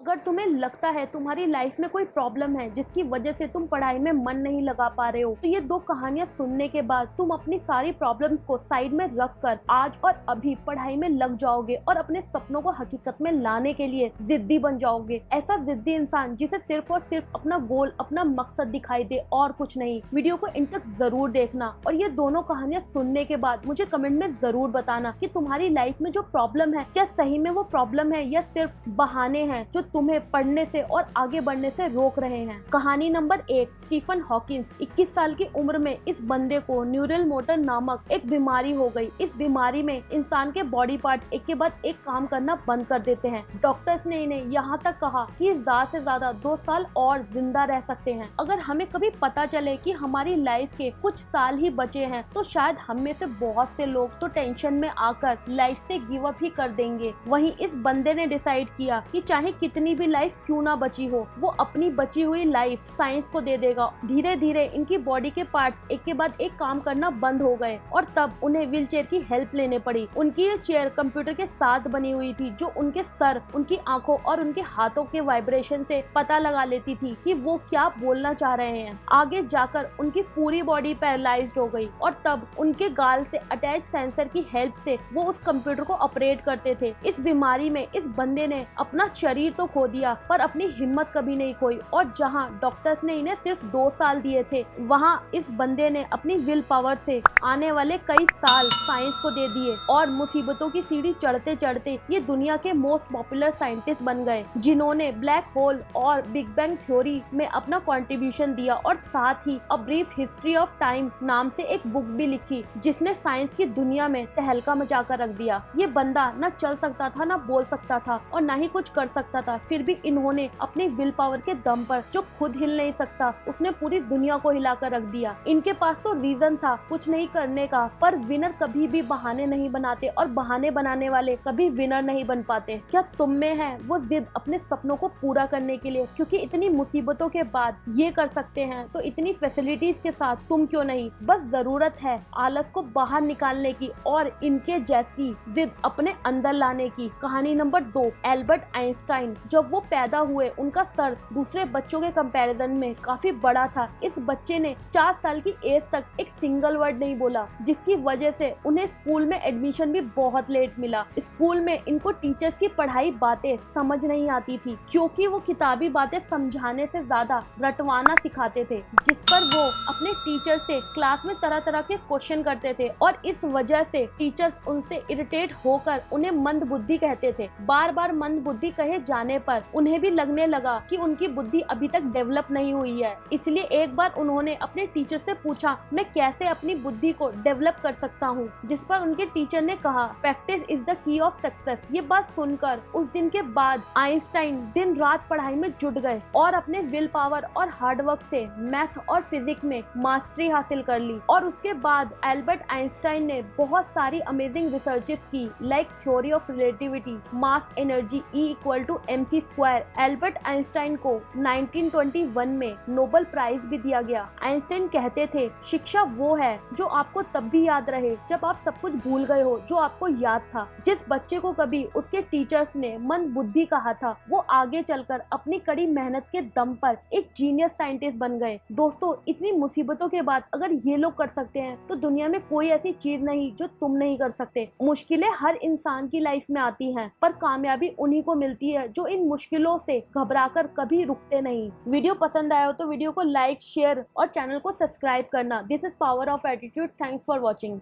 अगर तुम्हें लगता है तुम्हारी लाइफ में कोई प्रॉब्लम है जिसकी वजह से तुम पढ़ाई में मन नहीं लगा पा रहे हो, तो ये दो कहानियां सुनने के बाद तुम अपनी सारी प्रॉब्लम्स को साइड में रख कर आज और अभी पढ़ाई में लग जाओगे और अपने सपनों को हकीकत में लाने के लिए जिद्दी बन जाओगे। ऐसा जिद्दी इंसान जिसे सिर्फ और सिर्फ अपना गोल, अपना मकसद दिखाई दे और कुछ नहीं। वीडियो को इन तक जरूर देखना और ये दोनों कहानियां सुनने के बाद मुझे कमेंट में जरूर बताना कि तुम्हारी लाइफ में जो प्रॉब्लम है क्या सही में वो प्रॉब्लम है या सिर्फ बहाने हैं जो तुम्हें पढ़ने से और आगे बढ़ने से रोक रहे हैं। कहानी नंबर 1, स्टीफन हॉकिंस। 21 साल की उम्र में इस बंदे को न्यूरल मोटर नामक एक बीमारी हो गई। इस बीमारी में इंसान के बॉडी पार्ट्स एक के बाद एक काम करना बंद कर देते हैं। डॉक्टर्स ने इन्हें यहाँ तक कहा कि ज्यादा से ज्यादा 2 साल और जिंदा रह सकते हैं। अगर हमें कभी पता चले कि हमारी लाइफ के कुछ साल ही बचे हैं तो शायद हम में से बहुत से लोग तो टेंशन में आकर लाइफ से गिव अप ही कर देंगे। वहीं इस बंदे ने डिसाइड किया कि चाहे कितनी भी लाइफ क्यों ना बची हो, वो अपनी बची हुई लाइफ साइंस को दे देगा। धीरे धीरे इनकी बॉडी के पार्ट्स एक के बाद एक काम करना बंद हो गए और तब उन्हें व्हीलचेयर की हेल्प लेने पड़ी। उनकी ये चेयर कंप्यूटर के साथ बनी हुई थी जो उनके सर, उनकी आंखों और उनके हाथों के वाइब्रेशन से पता लगा लेती थी कि वो क्या बोलना चाह रहे हैं। आगे जाकर उनकी पूरी बॉडी पैरालाइज्ड हो गई और तब उनके गाल से अटैच सेंसर की हेल्प से वो उस कंप्यूटर को ऑपरेट करते थे। इस बीमारी में इस बंदे ने अपना शरीर तो खो दिया पर अपनी हिम्मत कभी नहीं खोई और जहां डॉक्टर्स ने इन्हें सिर्फ 2 साल दिए थे, वहां इस बंदे ने अपनी विल पावर से आने वाले कई साल साइंस को दे दिए और मुसीबतों की सीढ़ी चढ़ते चढ़ते ये दुनिया के मोस्ट पॉपुलर साइंटिस्ट बन गए, जिन्होंने ब्लैक होल और बिग बैंग थ्योरी में अपना कंट्रीब्यूशन दिया और साथ ही a brief history of time नाम से एक बुक भी लिखी जिसने साइंस की दुनिया में तहलका मचा कर रख दिया। ये बंदा न चल सकता था, न बोल सकता था और न ही कुछ कर सकता था, फिर भी इन्होंने अपनी विल पावर के दम पर, जो खुद हिल नहीं सकता उसने पूरी दुनिया को हिलाकर रख दिया। इनके पास तो रीजन था कुछ नहीं करने का, पर विनर कभी भी बहाने नहीं बनाते और बहाने बनाने वाले कभी विनर नहीं बन पाते। क्या तुम में है वो जिद अपने सपनों को पूरा करने के लिए? क्योंकि इतनी मुसीबतों के बाद ये कर सकते हैं तो इतनी फैसिलिटीज के साथ तुम क्यों नहीं? बस जरूरत है आलस को बाहर निकालने की और इनके जैसी जिद अपने अंदर लाने की। कहानी नंबर 2, एल्बर्ट आइंस्टाइन। जब वो पैदा हुए उनका सर दूसरे बच्चों के कंपैरिजन में काफी बड़ा था। इस बच्चे ने 4 साल की एज तक एक सिंगल वर्ड नहीं बोला, जिसकी वजह से उन्हें स्कूल में एडमिशन भी बहुत लेट मिला। स्कूल में इनको टीचर्स की पढ़ाई बातें समझ नहीं आती थी क्योंकि वो किताबी बातें समझाने से ज्यादा रटवाना सिखाते थे, जिस पर वो अपने टीचर से क्लास में तरह तरह के क्वेश्चन करते थे और इस वजह से टीचर्स उनसे इरिटेट होकर उन्हें मंद बुद्धि कहते थे। बार बार मंद बुद्धि कहे जाने पर उन्हें भी लगने लगा कि उनकी बुद्धि अभी तक डेवलप नहीं हुई है। इसलिए एक बार उन्होंने अपने टीचर से पूछा, मैं कैसे अपनी बुद्धि को डेवलप कर सकता हूँ? जिस पर उनके टीचर ने कहा, practice is the key of success. ये बात सुनकर उस दिन के बाद आइंस्टाइन दिन रात पढ़ाई में जुट गए और अपने विल पावर और हार्डवर्क से मैथ और फिजिक्स में मास्टरी हासिल कर ली। और उसके बाद एल्बर्ट आइंस्टाइन ने बहुत सारी अमेजिंग रिसर्चेस की, like theory of relativity, mass energy E=mc²। Albert Einstein को 1921 में नोबेल प्राइज भी दिया गया। आइंस्टाइन कहते थे, शिक्षा वो है जो आपको तब भी याद रहे जब आप सब कुछ भूल गए हो जो आपको याद था। जिस बच्चे को कभी उसके टीचर्स ने मंद बुद्धि कहा था, वो आगे चलकर अपनी कड़ी मेहनत के दम पर एक जीनियस साइंटिस्ट बन गए। दोस्तों, इतनी मुसीबतों के बाद अगर ये लोग कर सकते हैं तो दुनिया में कोई ऐसी चीज नहीं जो तुम नहीं कर सकते। मुश्किलें हर इंसान की लाइफ में आती हैं, पर कामयाबी उन्हीं को मिलती है जो इन मुश्किलों से घबराकर कभी रुकते नहीं। वीडियो पसंद आया हो तो वीडियो को लाइक, शेयर और चैनल को सब्सक्राइब करना। This is power of attitude. Thanks for watching.